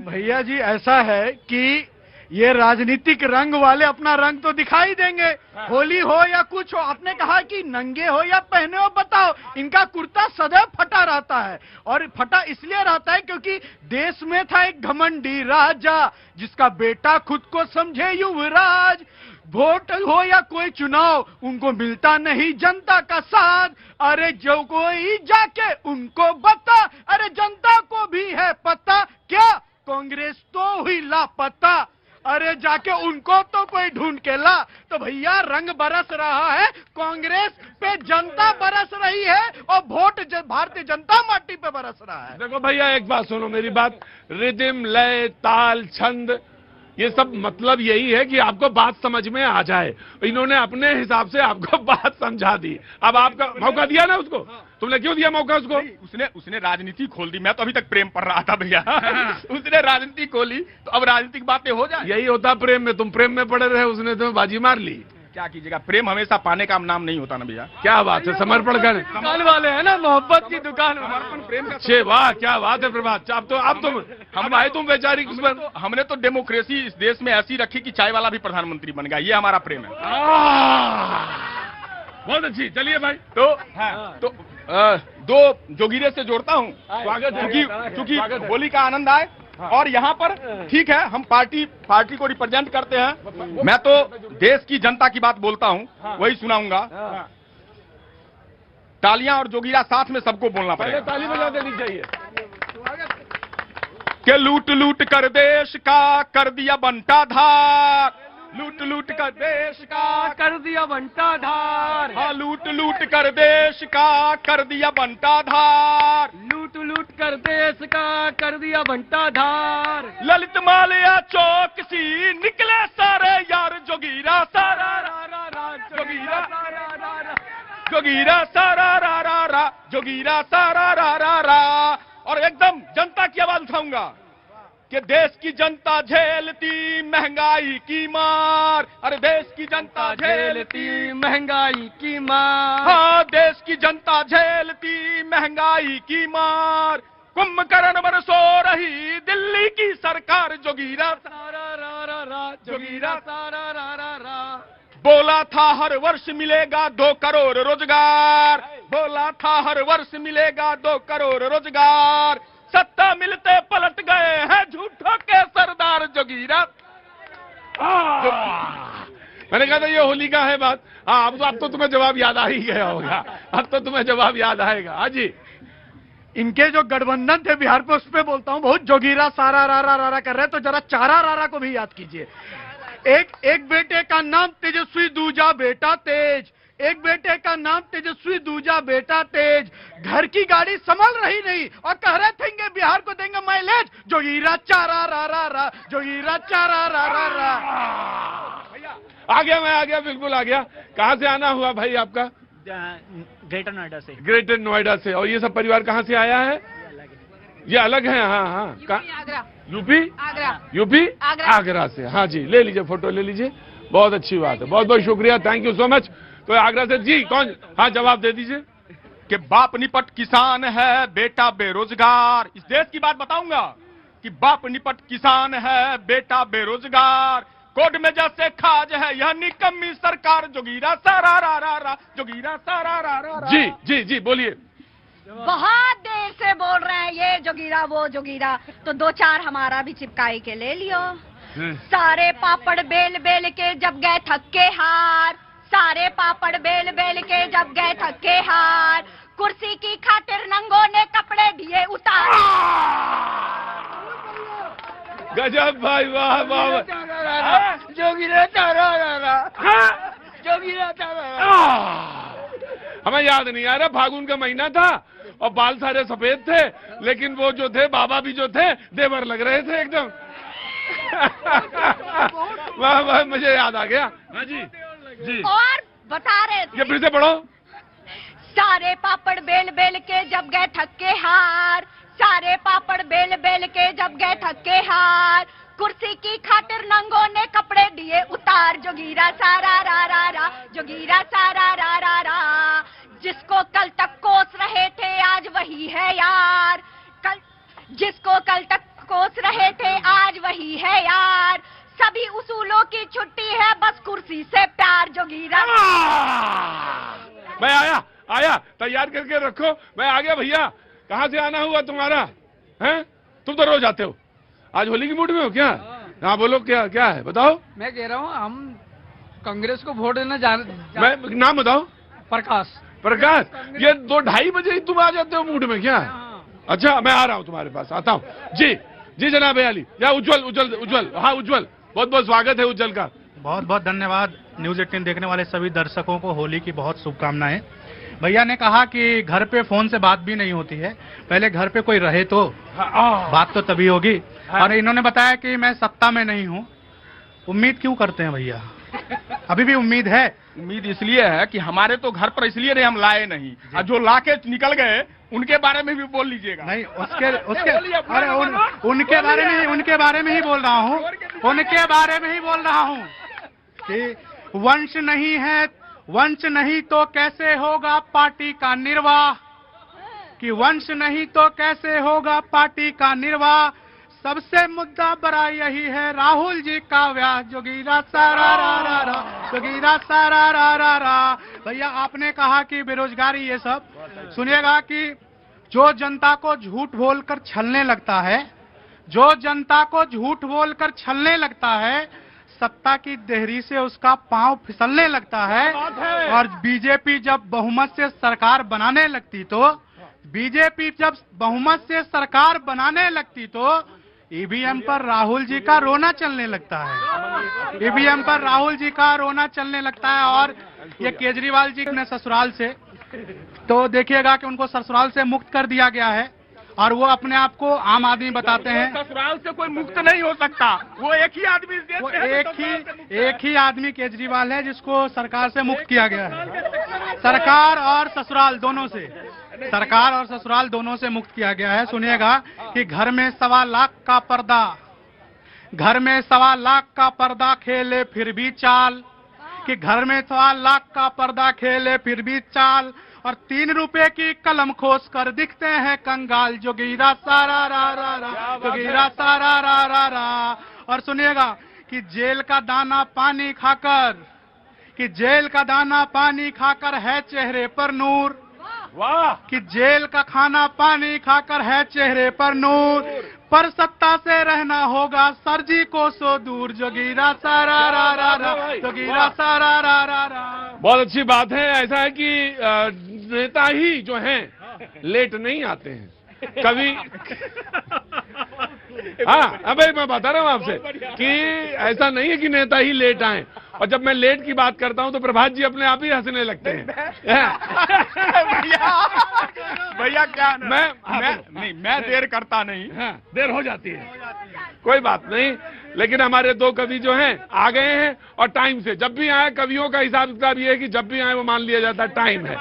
भैया जी ऐसा है कि ये राजनीतिक रंग वाले अपना रंग तो दिखाई देंगे, होली हो या कुछ हो। आपने कहा कि नंगे हो या पहने हो, बताओ, इनका कुर्ता सदैव फटा रहता है। और फटा इसलिए रहता है क्योंकि देश में था एक घमंडी राजा जिसका बेटा खुद को समझे युवराज। वोट हो या कोई चुनाव, उनको मिलता नहीं जनता का साथ। अरे जो कोई जाके उनको बता, अरे जनता को भी है पता, क्या कांग्रेस तो हुई लापता। अरे जाके उनको तो कोई ढूंढ के ला। तो भैया रंग बरस रहा है, कांग्रेस पे जनता बरस रही है और वोट भारतीय जनता पार्टी पे बरस रहा है। देखो भैया, एक बात सुनो मेरी बात। रिदम, लय, ताल, छंद, ये सब मतलब यही है कि आपको बात समझ में आ जाए। इन्होंने अपने हिसाब से आपको बात समझा दी। अब आपका मौका दिया ना उसको, तुमने क्यों दिया मौका उसको? उसने राजनीति खोल दी। मैं तो अभी तक प्रेम पढ़ रहा था भैया। उसने राजनीति खोली तो अब राजनीतिक बातें हो जाए। यही होता प्रेम में, तुम प्रेम में पड़े रहे, उसने तुम्हें बाजी मार ली। क्या कीजिएगा, प्रेम हमेशा पाने का नाम नहीं होता ना भैया। क्या बात है, समर्पण कर दुकान वाले हैं ना, मोहब्बत की दुकान। समर्पण प्रेम का। अच्छे, वाह क्या बात है प्रभात। अब तुम आए, तुम वैचारिक हमने तो डेमोक्रेसी इस देश में ऐसी रखी कि चाय वाला भी प्रधानमंत्री बन गया। ये हमारा प्रेम है। बहुत अच्छी। चलिए भाई, तो दो जोगिरे से जोड़ता हूँ क्योंकि होली का आनंद आए। और यहाँ पर ठीक है, हम पार्टी को रिप्रेजेंट करते हैं। मैं तो देश की जनता की बात बोलता हूँ, वही सुनाऊंगा। तालियां और जोगिरा साथ में सबको बोलना पड़ेगा। ताली बजा देनी चाहिए। कि लूट लूट कर देश का कर दिया बंटा धार, लूट लूट कर देश का कर दिया बंटा धार, हाँ, लूट लूट कर देश का कर दिया बंटा धार, लूट लूट कर देश का कर दिया बंटा धार। ललित मालिया चौक सी निकले सारे यार, जोगीरा सारा रा रा रा, जोगीरा जोगीरा सारा रा रा रा, जोगीरा सारा रा रा रा। और एकदम जनता की आवाज उठाऊंगा कि देश की जनता झेलती महंगाई की मार। अरे देश की जनता झेलती महंगाई की मार, हाँ, देश की जनता झेलती महंगाई की मार। कुंभकर्ण बरसो रही दिल्ली की सरकार, जोगीरा सारा रा रा रा, जोगीरा सारा रा रा रा। बोला था हर वर्ष मिलेगा 2 करोड़ रोजगार, बोला था हर वर्ष मिलेगा 2 करोड़ रोजगार। सत्ता मिलते पलट गए हैं झूठों के सरदार, जोगीरा। मैंने कहा था ये होली का है बात। हाँ, अब तो तुम्हें जवाब याद आ ही गया होगा। अब तो तुम्हें जवाब याद आएगा। हाँ जी, इनके जो गठबंधन थे बिहार पे, उस पे बोलता हूँ, बहुत जोगीरा सारा रा रा रा रा कर रहे हैं। तो जरा चारा रा रा को भी याद कीजिए। एक बेटे का नाम तेजस्वी, दूजा बेटा तेज। एक बेटे का नाम तेजस्वी, दूजा बेटा तेज। घर की गाड़ी संभल रही नहीं और कह रहे थे बिहार को देंगे माइलेज, जोगीरा चारा रा रा रा, जोगीरा चारा रा रा रा। आ गया, मैं आ गया, बिल्कुल आ गया। कहाँ से आना हुआ भाई आपका? ग्रेटर नोएडा से। ग्रेटर नोएडा से। और ये सब परिवार कहाँ से आया है? ये अलग है। हाँ हाँ, यूपी, यूपी आगरा से। हाँ जी, ले लीजिए, फोटो ले लीजिए। बहुत अच्छी बात है, बहुत बहुत शुक्रिया, थैंक यू सो मच। तो आगरा से जी कौन? हाँ, जवाब दे दीजिए। कि बाप निपट किसान है, बेटा बेरोजगार। इस देश की बात बताऊंगा कि बाप निपट किसान है, बेटा बेरोजगार। कोर्ट में जैसे खाज है यह निकम्मी सरकार, जोगीरा सारा रा रा रा, जोगीरा सारा रा रा रा। जी जी जी, बोलिए। बहुत देर से बोल रहे हैं ये जोगीरा वो जोगीरा, तो 2-4 हमारा भी चिपकाई के ले लियो। सारे पापड़ बेल बेल के जब गए थक्के हार, सारे पापड़ बेल बेल के जब गए थक्के हार, कुर्सी की खातिर नंगों ने कपड़े दिए उतार। गजब भाई, वाह वाह। जोगीरा चारा रा रा, जोगीरा चारा रा। हमें याद नहीं आ रहा, फागुन का महीना था और बाल सारे सफेद थे, लेकिन वो जो थे बाबा भी जो थे देवर लग रहे थे एकदम। वाह वाह, मुझे याद आ गया। हाँ जी जी, और बता रहे थे, ये फिर से पढ़ो। सारे पापड़ बेल बेल के जब गए थक्के हार, सारे पापड़ बेल बेल के जब गए थक्के हार, कुर्सी की खातिर नंगों ने कपड़े दिए उतार, जोगीरा सारा रा रा रा, जोगीरा सारा रा रा रा। जिसको कल तक कोस रहे थे आज वही है यार, जिसको कल तक कोस रहे थे आज वही है यार, सभी उसूलों की छुट्टी है बस कुर्सी से प्यार जोगीरा। मैं आया तैयार करके रखो, मैं आ गया भैया। कहाँ से आना हुआ तुम्हारा? हैं? तुम तो रोज आते हो, आज होली की मूड में हो क्या? हाँ बोलो, क्या है बताओ। मैं कह रहा हूँ हम कांग्रेस को वोट देना मैं नाम बताओ। प्रकाश। ये 2-2:30 बजे ही तुम आ जाते हो मूड में क्या? अच्छा मैं आ रहा हूँ तुम्हारे पास, आता हूँ जी जनाब अली। या उज्जवल, हाँ उज्जवल, बहुत बहुत स्वागत है उज्जवल का। बहुत बहुत धन्यवाद। न्यूज 18 देखने वाले सभी दर्शकों को होली की बहुत शुभकामनाएं। भैया ने कहा कि घर पे फोन से बात भी नहीं होती है, पहले घर पे कोई रहे तो बात तो तभी होगी। और इन्होंने बताया कि मैं सत्ता में नहीं हूँ। उम्मीद क्यों करते हैं भैया? अभी भी उम्मीद है? उम्मीद इसलिए है कि हमारे तो घर पर इसलिए नहीं हम लाए नहीं, और जो लाके निकल गए उनके बारे में भी बोल लीजिएगा। नहीं, उसके अरे उनके बारे में ही बोल रहा हूँ, उनके बारे में ही बोल रहा हूँ कि वंश नहीं तो कैसे होगा पार्टी का निर्वाह, कि वंश नहीं तो कैसे होगा पार्टी का निर्वाह। सबसे मुद्दा बड़ा यही है राहुल जी का व्याह। जोगीरा सारा रा, जोगीरा सारा रा। भैया आपने कहा कि बेरोजगारी ये सब, सुनिएगा कि जो जनता को झूठ बोलकर छलने लगता है, सत्ता की देहरी से उसका पांव फिसलने लगता है। और बीजेपी जब बहुमत से सरकार बनाने लगती तो ईवीएम पर राहुल जी का रोना चलने लगता है। और ये केजरीवाल जी ने ससुराल से, तो देखिएगा कि उनको ससुराल से मुक्त कर दिया गया है और वो अपने आप को आम आदमी बताते हैं। ससुराल से कोई मुक्त नहीं हो सकता, वो एक ही आदमी एक ही आदमी केजरीवाल है जिसको सरकार से मुक्त किया गया है। सरकार और ससुराल दोनों से मुक्त किया गया है। सुनिएगा कि घर में 1.25 लाख का पर्दा खेले फिर भी चाल, कि घर में 1.25 लाख का पर्दा खेले फिर भी चाल, और 3 रुपए की कलम खोस कर दिखते हैं कंगाल। जोगीरा सारा रा, जोगीरा सारा रा। और सुनिएगा कि जेल का दाना पानी खाकर है चेहरे पर नूर, कि जेल का खाना पानी खाकर है चेहरे पर नूर, पर सत्ता से रहना होगा सर जी को सो दूर। जोगीरा सारा रा, जोगीरा सारा रा। बहुत अच्छी बात है। ऐसा है कि नेता ही जो हैं लेट नहीं आते हैं कभी। हाँ अबे मैं बता रहा हूँ आपसे कि ऐसा नहीं है कि नेता ही लेट आए, और जब मैं लेट की बात करता हूँ तो प्रभात जी अपने आप ही हंसने लगते हैं। भैया क्या मैं देर करता नहीं। हाँ, देर हो जाती है, कोई बात नहीं, लेकिन हमारे 2 कवि जो हैं आ गए हैं और टाइम से। जब भी आए कवियों का हिसाब किताब ये है कि जब भी आए वो मान लिया जाता है टाइम है।